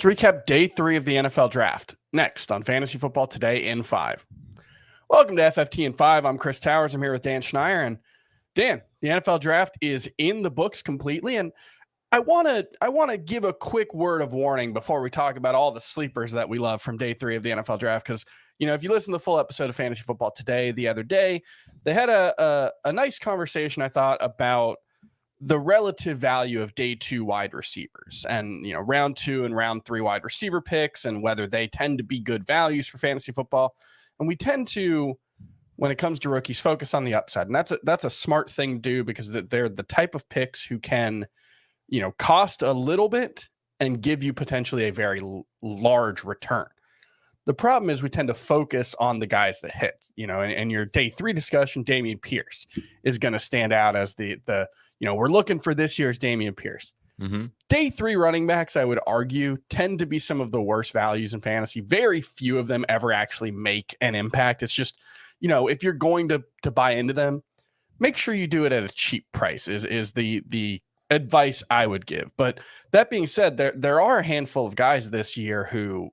Let's recap day 3 of the NFL draft. Next on Fantasy Football Today in 5. Welcome to FFT in 5. I'm Chris Towers. I'm here with Dan Schneier. And Dan, the NFL draft is in the books completely. And I want to give a quick word of warning before we talk about all the sleepers that we love from day 3 of the NFL draft. Because, if you listen to the full episode of Fantasy Football Today the other day, they had a nice conversation, I thought, about the relative value of day 2 wide receivers and, round 2 and round 3 wide receiver picks and whether they tend to be good values for fantasy football. And we tend to, when it comes to rookies, focus on the upside. And that's a smart thing to do because they're the type of picks who can, cost a little bit and give you potentially a very large return. The problem is we tend to focus on the guys that hit, and your day 3 discussion, Dameon Pierce is going to stand out as the we're looking for this year's Dameon Pierce. Mm-hmm. Day 3 running backs, I would argue, tend to be some of the worst values in fantasy. Very few of them ever actually make an impact. It's just, if you're going to buy into them, make sure you do it at a cheap price is the advice I would give. But that being said, there are a handful of guys this year who,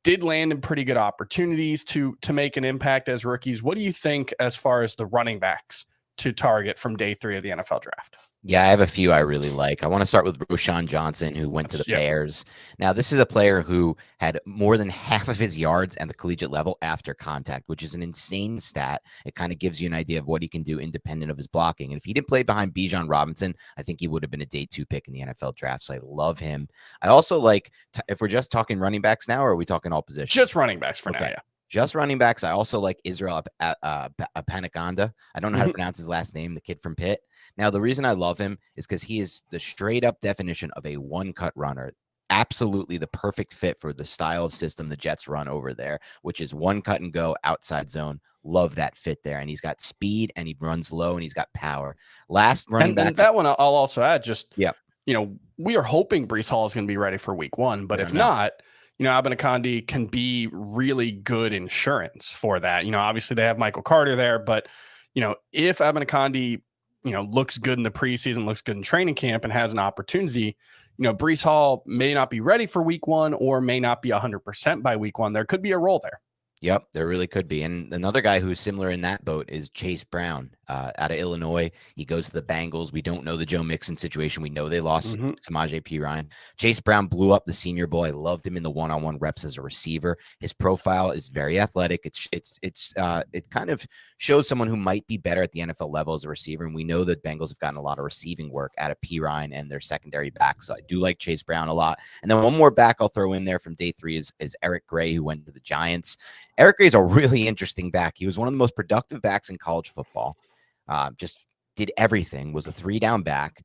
did land in pretty good opportunities to make an impact as rookies. What do you think as far as the running backs to target from day 3 of the NFL draft? Yeah, I have a few I really like. I want to start with Roschon Johnson, who went to the Bears. Now, this is a player who had more than half of his yards at the collegiate level after contact, which is an insane stat. It kind of gives you an idea of what he can do independent of his blocking. And if he didn't play behind Bijan Robinson, I think he would have been a day 2 pick in the NFL draft. So I love him. I also like, if we're just talking running backs now, or are we talking all positions? Just running backs for now, yeah. Just running backs. I also like Israel Apanaganda. I don't know how to pronounce his last name, the kid from Pitt. Now, the reason I love him is because he is the straight up definition of a one-cut runner. Absolutely the perfect fit for the style of system the Jets run over there, which is one cut and go outside zone. Love that fit there. And he's got speed and he runs low and he's got power. Last running back. And that one I'll also add we are hoping Breece Hall is going to be ready for week 1, but if not, Abenakandi can be really good insurance for that. Obviously they have Michael Carter there, but, if Abenakandi, looks good in the preseason, looks good in training camp and has an opportunity, Breece Hall may not be ready for week 1 or may not be 100% by week 1. There could be a role there. Yep, there really could be. And another guy who's similar in that boat is Chase Brown out of Illinois. He goes to the Bengals. We don't know the Joe Mixon situation. We know they lost Samaje Perine. Chase Brown blew up the Senior Bowl. I loved him in the one-on-one reps as a receiver. His profile is very athletic. It kind of shows someone who might be better at the NFL level as a receiver. And we know that Bengals have gotten a lot of receiving work out of Perine and their secondary back. So I do like Chase Brown a lot. And then one more back I'll throw in there from day 3 is Eric Gray, who went to the Giants. Eric Gray is a really interesting back. He was one of the most productive backs in college football. Just did everything, was a 3-down back,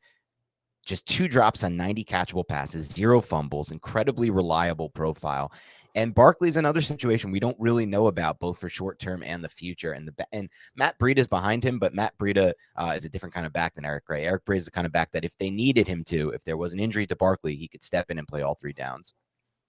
just 2 drops on 90 catchable passes, 0 fumbles, incredibly reliable profile. And Barkley's another situation we don't really know about, both for short term and the future. And Matt Breida is behind him, but Matt Breida is a different kind of back than Eric Gray. Eric Gray is the kind of back that if they needed him to, if there was an injury to Barkley, he could step in and play all 3 downs.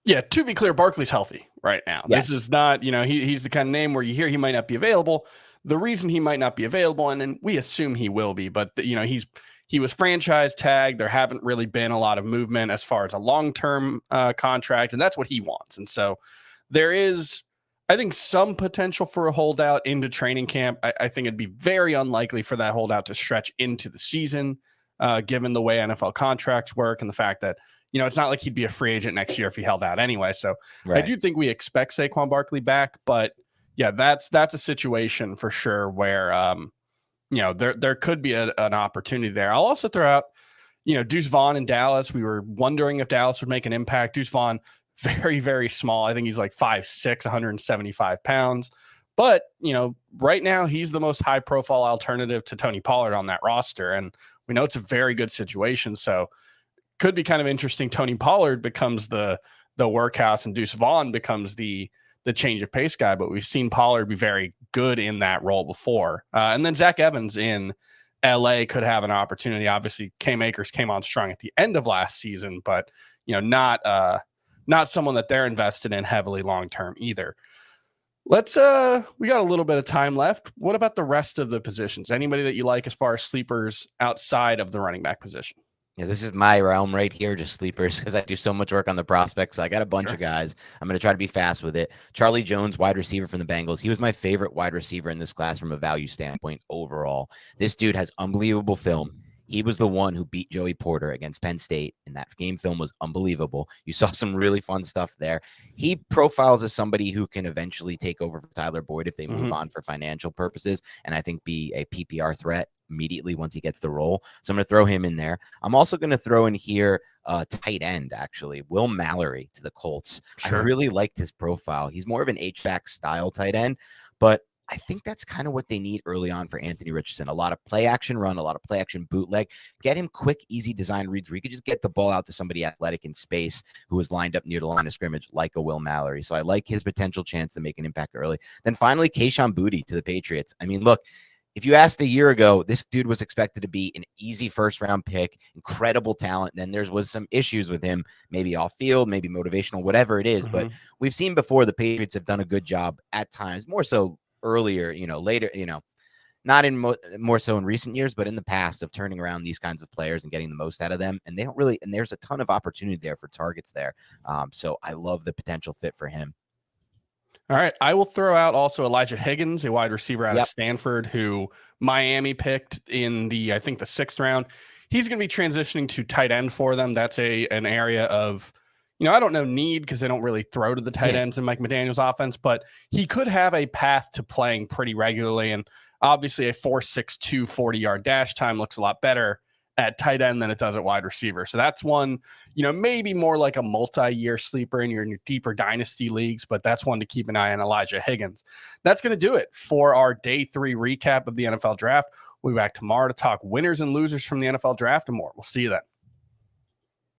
Yeah, to be clear, Barkley's healthy right now. Yes. This is not, he's the kind of name where you hear he might not be available. The reason he might not be available, and we assume he will be, but he was franchise tagged. There haven't really been a lot of movement as far as a long-term contract, and that's what he wants. And so there is, I think, some potential for a holdout into training camp. I think it'd be very unlikely for that holdout to stretch into the season, given the way NFL contracts work and the fact that, it's not like he'd be a free agent next year if he held out anyway. So right. I do think we expect Saquon Barkley back, but yeah, that's a situation for sure where, there could be an opportunity there. I'll also throw out, Deuce Vaughn in Dallas. We were wondering if Dallas would make an impact. Deuce Vaughn, very, very small. I think he's like 5'6", 175 pounds. But, right now he's the most high profile alternative to Tony Pollard on that roster. And we know it's a very good situation. So could be kind of interesting. Tony Pollard becomes the workhorse and Deuce Vaughn becomes the change of pace guy, but we've seen Pollard be very good in that role before. And then Zach Evans in LA could have an opportunity. Obviously, Cam Akers came on strong at the end of last season, but not someone that they're invested in heavily long-term either. Let's we got a little bit of time left. What about the rest of the positions? Anybody that you like as far as sleepers outside of the running back position? Yeah, this is my realm right here, just sleepers, because I do so much work on the prospects. So I got a bunch of guys. I'm going to try to be fast with it. Charlie Jones, wide receiver from the Bengals. He was my favorite wide receiver in this class from a value standpoint overall. This dude has unbelievable film. He was the one who beat Joey Porter against Penn State, and that game film was unbelievable. You saw some really fun stuff there. He profiles as somebody who can eventually take over for Tyler Boyd if they move on for financial purposes, and I think be a PPR threat immediately once he gets the role. So I'm going to throw him in there. I'm also going to throw in here tight end, actually, Will Mallory to the Colts. Sure. I really liked his profile. He's more of an H-back style tight end, but I think that's kind of what they need early on for Anthony Richardson. A lot of play action run, a lot of play action bootleg. Get him quick, easy design reads where you could just get the ball out to somebody athletic in space who is lined up near the line of scrimmage like a Will Mallory. So I like his potential chance to make an impact early. Then finally, Kayshon Boutte to the Patriots. I mean, look, if you asked a year ago, this dude was expected to be an easy first-round pick, incredible talent. Then there was some issues with him, maybe off-field, maybe motivational, whatever it is. But we've seen before the Patriots have done a good job at times, more so earlier, later, not in more so in recent years, but in the past of turning around these kinds of players and getting the most out of them. And they don't really, and there's a ton of opportunity there for targets there. So I love the potential fit for him. All right. I will throw out also Elijah Higgins, a wide receiver out of Stanford, who Miami picked in I think the 6th round. He's going to be transitioning to tight end for them. That's an area of, I don't know need because they don't really throw to the tight ends in Mike McDaniel's offense, but he could have a path to playing pretty regularly. And obviously a 4.62 40-yard dash time looks a lot better at tight end than it does at wide receiver. So that's one, maybe more like a multi-year sleeper in your deeper dynasty leagues, but that's one to keep an eye on, Elijah Higgins. That's going to do it for our day 3 recap of the NFL draft. We'll be back tomorrow to talk winners and losers from the NFL draft and more. We'll see you then.